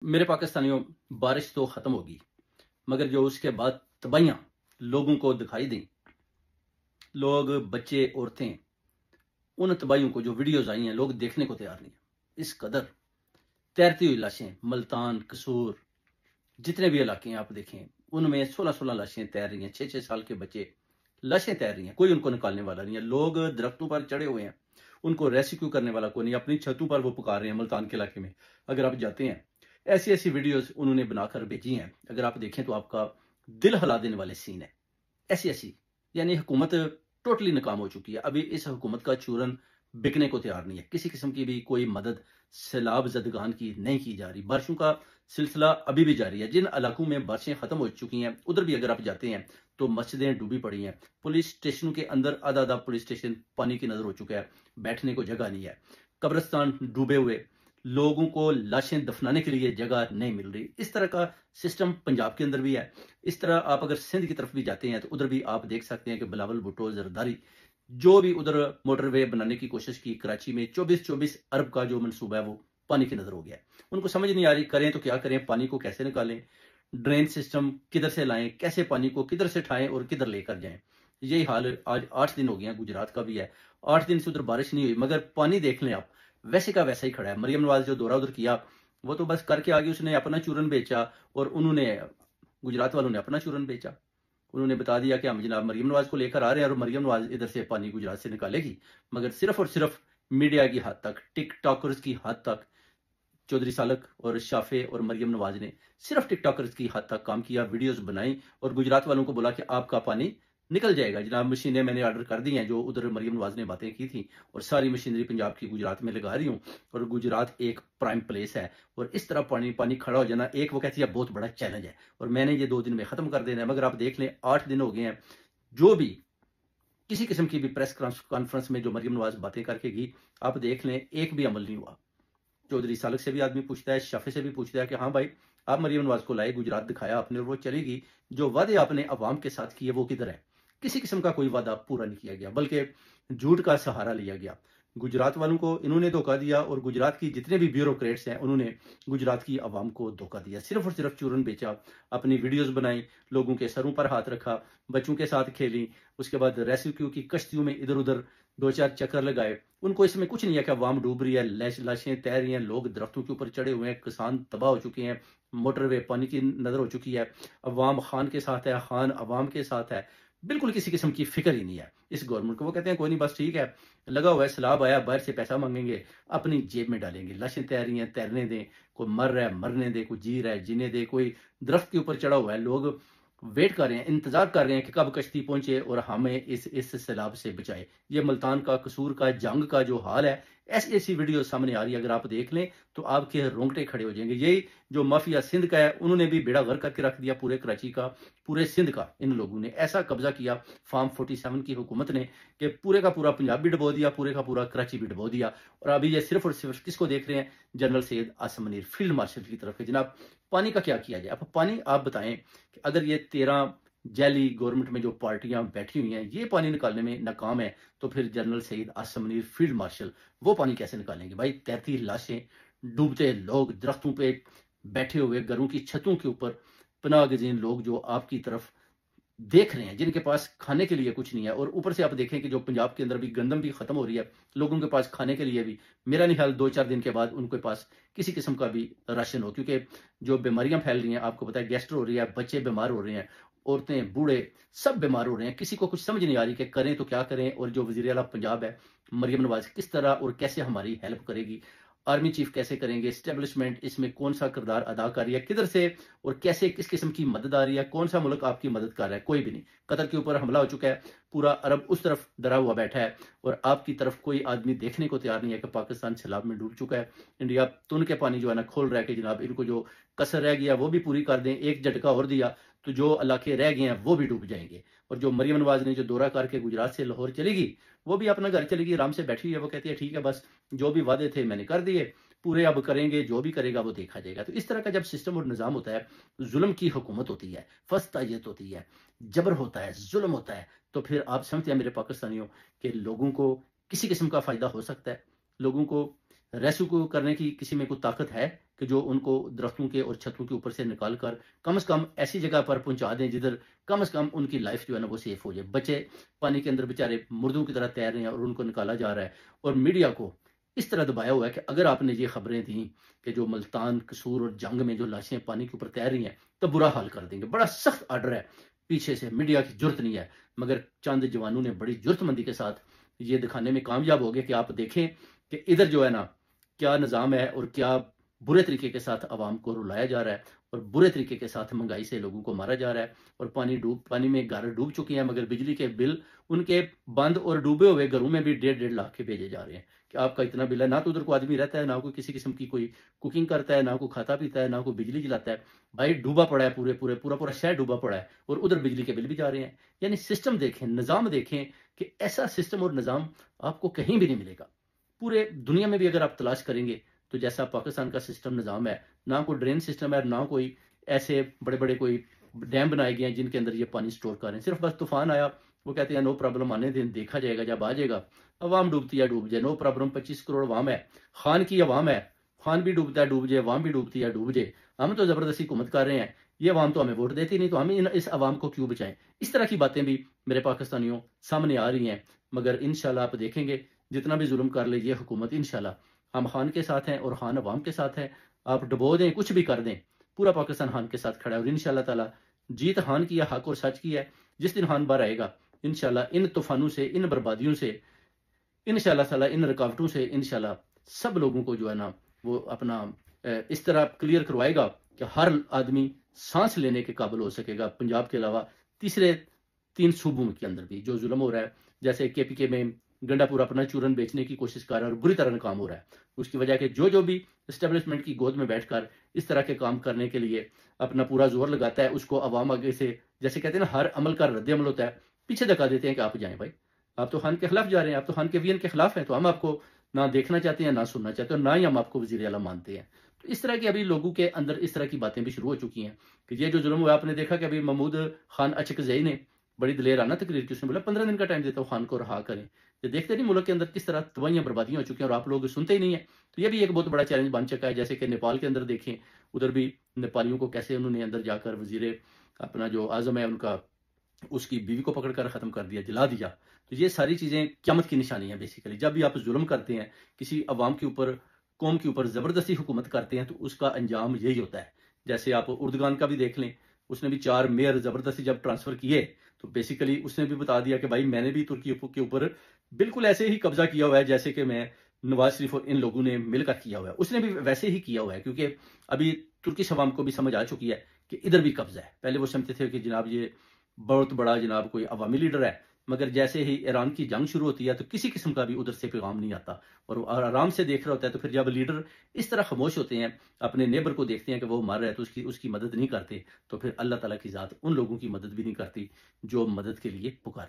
मेरे पाकिस्तानियों, बारिश तो ख़त्म होगी, मगर जो उसके बाद तबाहियाँ लोगों को दिखाई दें, लोग, बच्चे, औरतें, उन तबाहियों को जो वीडियोज़ आई हैं, लोग देखने को तैयार नहीं हैं। इस कदर तैरती हुई लाशें, मुल्तान, कसूर, जितने भी इलाके हैं आप देखें, उनमें 16-16 लाशें तैर रही हैं, 6-6 साल के बच्चे, लाशें तैर रही हैं, कोई उनको निकालने वाला नहीं है। लोग दरख्तों पर चढ़े हुए हैं, उनको रेस्क्यू करने वाला कोई नहीं, अपनी छतों पर वो पुकार रहे हैं। मुल्तान के इलाके में अगर आप जाते हैं, ऐसी-ऐसी वीडियोज़ उन्होंने बनाकर भेजी हैं, अगर आप देखें तो आपका दिल हिला देने वाले सीन है। ऐसी-ऐसी, यानी हुकूमत टोटली नाकाम हो चुकी है। अभी इस हुकूमत का चूरन बिकने को तैयार नहीं है। किसी किस्म की भी कोई मदद सैलाब ज़दगान की नहीं की जा रही। बारिशों का सिलसिला अभी भी जारी है। जिन इलाकों में बारिशें ख़त्म हो चुकी हैं, उधर भी अगर आप जाते हैं तो मस्जिदें डूबी पड़ी हैं। पुलिस स्टेशनों के अंदर आधा-आधा पुलिस स्टेशन पानी की नज़र हो चुका है। बैठने को जगह नहीं है। कब्रिस्तान डूबे हुए, लोगों को लाशें दफनाने के लिए जगह नहीं मिल रही। इस तरह का सिस्टम पंजाब के अंदर भी है। इस तरह आप अगर सिंध की तरफ भी जाते हैं तो उधर भी आप देख सकते हैं कि बिलावल भुट्टो, जरदारी, जो भी उधर मोटरवे बनाने की कोशिश की कराची में, 24-24 अरब का जो मनसूबा है वो पानी की नजर हो गया है। उनको समझ नहीं आ रही करें तो क्या करें, पानी को कैसे निकालें, ड्रेन सिस्टम किधर से लाएं, कैसे पानी को किधर से उठाएं और किधर लेकर जाएं। यही हाल आज 8 दिन हो गए हैं, गुजरात का भी है। 8 दिन से उधर बारिश नहीं हुई, मगर पानी देख लें आप, वैसे का वैसा ही खड़ा है। मरियम नवाज जो दौरा उधर किया, वो तो बस करके आ गई, उसने अपना चूरन बेचा और उन्होंने, गुजरात वालों ने अपना चूरन बेचा। उन्होंने बता दिया कि हम जनाब मरियम नवाज को लेकर आ रहे हैं और मरियम नवाज इधर से पानी गुजरात से निकालेगी, मगर सिर्फ और सिर्फ मीडिया की हद तक, टिकटॉकर्स की हद तक, चौधरी सालक और शाफे और मरियम नवाज ने सिर्फ टिकटॉकर्स की हद तक काम किया, वीडियोस बनाई और गुजरात वालों को बोला कि आपका पानी निकल जाएगा जनाब। मशीनें मैंने ऑर्डर कर दी हैं, जो उधर मरियम नवाज ने बातें की थी, और सारी मशीनरी पंजाब की गुजरात में लगा रही हूँ। और गुजरात एक प्राइम प्लेस है, और इस तरह पानी पानी खड़ा हो जाना एक, वो कहती है, बहुत बड़ा चैलेंज है और मैंने ये 2 दिन में खत्म कर देना है। मगर आप देख लें, 8 दिन हो गए हैं, जो भी किसी किस्म की भी प्रेस कॉन्फ्रेंस में जो मरियम नवाज बातें करके गई, आप देख लें, एक भी अमल नहीं हुआ। चौधरी सालक से भी आदमी पूछता है, शफे से भी पूछता है कि हाँ भाई, आप मरियम नवाज को लाए, गुजरात दिखाया आपने और वो चलेगी, जो वादे आपने अवाम के साथ किए वो किधर है? किसी किस्म का कोई वादा पूरा नहीं किया गया, बल्कि झूठ का सहारा लिया गया। गुजरात वालों को इन्होंने धोखा दिया और गुजरात की जितने भी ब्यूरोक्रेट्स हैं, उन्होंने गुजरात की आवाम को धोखा दिया। सिर्फ और सिर्फ चूरन बेचा, अपनी वीडियोस बनाई, लोगों के सरों पर हाथ रखा, बच्चों के साथ खेली, उसके बाद रेस्क्यू की कश्तियों में इधर उधर 2-4 चक्कर लगाए। उनको इसमें कुछ नहीं है कि अवाम डूब रही है, लाशें तैर रही हैं, लोग दरख्तों के ऊपर चढ़े हुए हैं, किसान तबाह हो चुके हैं, मोटरवे पानी की नजर हो चुकी है, अवाम खान के साथ है, खान अवाम के साथ है। बिल्कुल किसी किस्म की फिक्र ही नहीं है इस गवर्नमेंट को। वो कहते हैं कोई नहीं, बस ठीक है, लगा हुआ है, सैलाब आया, बाहर से पैसा मांगेंगे, अपनी जेब में डालेंगे। लाशें तैर रही हैं, तैरने दें, कोई मर रहा है मरने दे, कोई जी रहा है जीने दे, कोई दरख्त के ऊपर चढ़ा हुआ है, लोग वेट कर रहे हैं, इंतजार कर रहे हैं कि कब कश्ती पहुंचे और हमें इस सैलाब से बचाए। ये मुल्तान का, कसूर का, जंग का जो हाल है, ऐसी ऐसी वीडियो सामने आ रही है, अगर आप देख लें तो आपके रोंगटे खड़े हो जाएंगे। यही जो माफिया सिंध का है, उन्होंने भी बेड़ा गर्क करके रख दिया पूरे कराची का, पूरे सिंध का। इन लोगों ने ऐसा कब्जा किया फार्म 47 की हुकूमत ने कि पूरे का पूरा पंजाब भी डबो दिया, पूरे का पूरा कराची भी डबो दिया। और अभी ये सिर्फ और सिर्फ किसको देख रहे हैं? General Syed Asim Munir, field martial की तरफ। जनाब, पानी का क्या किया जाए? अब पानी आप बताएं कि अगर ये 13 जैली गवर्नमेंट में जो पार्टियां बैठी हुई हैं, ये पानी निकालने में नाकाम है, तो फिर general Syed Asim Munir, field marshal, वो पानी कैसे निकालेंगे? भाई, तैरती लाशें, डूबते लोग, दरख्तों पे बैठे हुए, घरों की छतों के ऊपर पनाह गजीन लोग जो आपकी तरफ देख रहे हैं, जिनके पास खाने के लिए कुछ नहीं है। और ऊपर से आप देखें कि जो पंजाब के अंदर भी गंदम भी खत्म हो रही है, लोगों के पास खाने के लिए भी, मेरा नहीं ख्याल 2-4 दिन के बाद उनके पास किसी किस्म का भी राशन हो, क्योंकि जो बीमारियां फैल रही हैं, आपको पता है, गैस्ट्रो हो रही है, बच्चे बीमार हो रहे हैं, औरतें, बूढ़े, सब बीमार हो रहे हैं। किसी को कुछ समझ नहीं आ रही कि करें तो क्या करें। और जो वजीर आला पंजाब है मरियम नवाज, किस तरह और कैसे हमारी हेल्प करेगी? आर्मी चीफ कैसे करेंगे? एस्टेब्लिशमेंट इसमें कौन सा किरदार अदा कर रही है? किधर से और कैसे, किस किस्म की मदद आ रही है? कौन सा मुल्क आपकी मदद कर रहा है? कोई भी नहीं। कतर के ऊपर हमला हो चुका है, पूरा अरब उस तरफ डरा हुआ बैठा है और आपकी तरफ कोई आदमी देखने को तैयार नहीं है कि पाकिस्तान सैलाब में डूब चुका है। इंडिया तुन के पानी जो है ना खोल रहा है कि जनाब इनको जो कसर रह गया वो भी पूरी कर दें। एक झटका और दिया तो जो इलाके रह गए हैं वो भी डूब जाएंगे। और जो मरियम नवाज ने जो दौरा करके गुजरात से लाहौर चलेगी, वो भी अपना घर चलेगी, आराम से बैठी हुई है। वो कहती है ठीक है, बस जो भी वादे थे मैंने कर दिए, पूरे अब करेंगे, जो भी करेगा वो देखा जाएगा। तो इस तरह का जब सिस्टम और निज़ाम होता है, जुल्म की हुकूमत होती है, फस्तयत होती है, जबर होता है, जुल्म होता है, तो फिर आप समझते हैं मेरे पाकिस्तानियों कि लोगों को किसी किस्म का फ़ायदा हो सकता है? लोगों को रेस्क्यू करने की किसी में कोई ताकत है? कि जो उनको दरख्तों के और छतों के ऊपर से निकाल कर कम से कम ऐसी जगह पर पहुंचा दें जिधर कम से कम उनकी लाइफ जो है ना वो सेफ हो जाए। बच्चे पानी के अंदर बेचारे मुर्दों की तरह तैर रहे हैं और उनको निकाला जा रहा है, और मीडिया को इस तरह दबाया हुआ है कि अगर आपने ये खबरें दी कि जो मुल्तान, कसूर और जंग में जो लाशें पानी के ऊपर तैर रही हैं तो बुरा हाल कर देंगे। बड़ा सख्त आर्डर है पीछे से, मीडिया की जरूरत नहीं है, मगर चंद जवानों ने बड़ी जरूरतमंदी के साथ ये दिखाने में कामयाब हो गए कि आप देखें कि इधर जो है ना क्या निज़ाम है और क्या बुरे तरीके के साथ आवाम को रुलाया जा रहा है और बुरे तरीके के साथ महंगाई से लोगों को मारा जा रहा है। और पानी में घर डूब चुके हैं, मगर बिजली के बिल उनके बंद और डूबे हुए घरों में भी 1.5 लाख के भेजे जा रहे हैं कि आपका इतना बिल है। ना तो उधर को आदमी रहता है, ना कोई किसी किस्म की कोई कुकिंग करता है, ना कोई खाता पीता है, ना कोई बिजली जलाता है। भाई डूबा पड़ा है, पूरा शहर डूबा पड़ा है और उधर बिजली के बिल भी जा रहे हैं। यानी सिस्टम देखें, निज़ाम देखें कि ऐसा सिस्टम और निज़ाम आपको कहीं भी नहीं मिलेगा। पूरे दुनिया में भी अगर आप तलाश करेंगे तो जैसा पाकिस्तान का सिस्टम निज़ाम है, ना कोई ड्रेन सिस्टम है, ना कोई ऐसे बड़े बड़े कोई डैम बनाए गए हैं जिनके अंदर ये पानी स्टोर कर रहे हैं। सिर्फ बस तूफान आया, वो कहते हैं नो प्रॉब्लम, आने दिन देखा जाएगा, जब आ जाएगा अवाम डूबती है डूब जाए, नो प्रॉब्लम। 25 करोड़ अवाम है, खान की अवाम है, खान भी डूबता है डूब जाए, अवाम भी डूबती है डूब जाए। हम तो ज़बरदस्ती हुकूमत कर रहे हैं, ये अवाम तो हमें वोट देती नहीं, तो हम इस अवाम को क्यों बचाएं। इस तरह की बातें भी मेरे पाकिस्तानियों सामने आ रही हैं। मगर इंशाल्लाह आप देखेंगे जितना भी जुल्म कर ले ये हुकूमत, इंशाल्लाह हम खान के साथ हैं और खान अवाम के साथ है। आप डुबो दें, कुछ भी कर दें, पूरा पाकिस्तान खान के साथ खड़ा है और इंशाल्लाह ताला जीत खान की है, हक और सच की है। जिस दिन खान बाहर आएगा इंशाल्लाह इन तूफानों से, इन बर्बादियों से, इंशाल्लाह ताला इन रुकावटों से इंशाल्लाह सब लोगों को जो है ना वो अपना इस तरह क्लियर करवाएगा कि हर आदमी सांस लेने के काबिल हो सकेगा। पंजाब के अलावा तीसरे 3 सूबों के अंदर भी जो जुल्म हो रहा है, जैसे केपीके में गंडापुर अपना चूरन बेचने की कोशिश कर रहा है और बुरी तरह काम हो रहा है, उसकी वजह के जो भी इस्टेब्लिशमेंट की गोद में बैठकर इस तरह के काम करने के लिए अपना पूरा जोर लगाता है, उसको अवाम आगे से, जैसे कहते हैं ना, हर अमल का रद्द अमल होता है, पीछे धक्का देते हैं कि आप जाएं भाई, आप तो खान के खिलाफ जा रहे हैं, आप तो खान के वीएन के खिलाफ हैं, तो हम आपको ना देखना चाहते हैं, ना सुनना चाहते हैं, ना ही हम आपको वजीर आला मानते हैं। तो इस तरह की अभी लोगों के अंदर इस तरह की बातें भी शुरू हो चुकी हैं कि ये जो जुल्म हुआ, आपने देखा कि अभी महमूद खान अचकजई ने बड़ी दलेराना तकरीर की, उसने बोला 15 दिन का टाइम देता हूँ खान को रहा करें। ये देखते नहीं मुल्क के अंदर किस तरह तबाहियां बर्बादियां हो चुकी हैं और आप लोग सुनते ही नहीं है। तो ये भी एक बहुत बड़ा चैलेंज बन चुका है। जैसे कि नेपाल के अंदर देखें, उधर भी नेपालियों को कैसे उन्होंने अंदर जाकर वजीर अपना जो आजम है उनका, उसकी बीवी को पकड़कर खत्म कर दिया, जला दिया। तो ये सारी चीजें क़यामत की निशानी है। बेसिकली जब भी आप जुल्म करते हैं किसी अवाम के ऊपर, कौम के ऊपर जबरदस्ती हुकूमत करते हैं, तो उसका अंजाम यही होता है। जैसे आप उर्दगान का भी देख लें, उसने भी 4 मेयर जबरदस्ती जब ट्रांसफर किए तो बेसिकली उसने भी बता दिया कि भाई मैंने भी तुर्की के ऊपर बिल्कुल ऐसे ही कब्जा किया हुआ है जैसे कि मैं, नवाज शरीफ और इन लोगों ने मिलकर किया हुआ है, उसने भी वैसे ही किया हुआ है। क्योंकि अभी तुर्किश अवाम को भी समझ आ चुकी है कि इधर भी कब्जा है। पहले वो समझते थे कि जनाब ये बहुत बड़ा जनाब कोई अवामी लीडर है, मगर जैसे ही ईरान की जंग शुरू होती है तो किसी किस्म का भी उधर से पैगाम नहीं आता और आराम से देख रहा होता है। तो फिर जब लीडर इस तरह खामोश होते हैं, अपने नेबर को देखते हैं कि वो मर रहा है तो उसकी मदद नहीं करते, तो फिर अल्लाह ताला की ज़ात उन लोगों की मदद भी नहीं करती जो मदद के लिए पुकार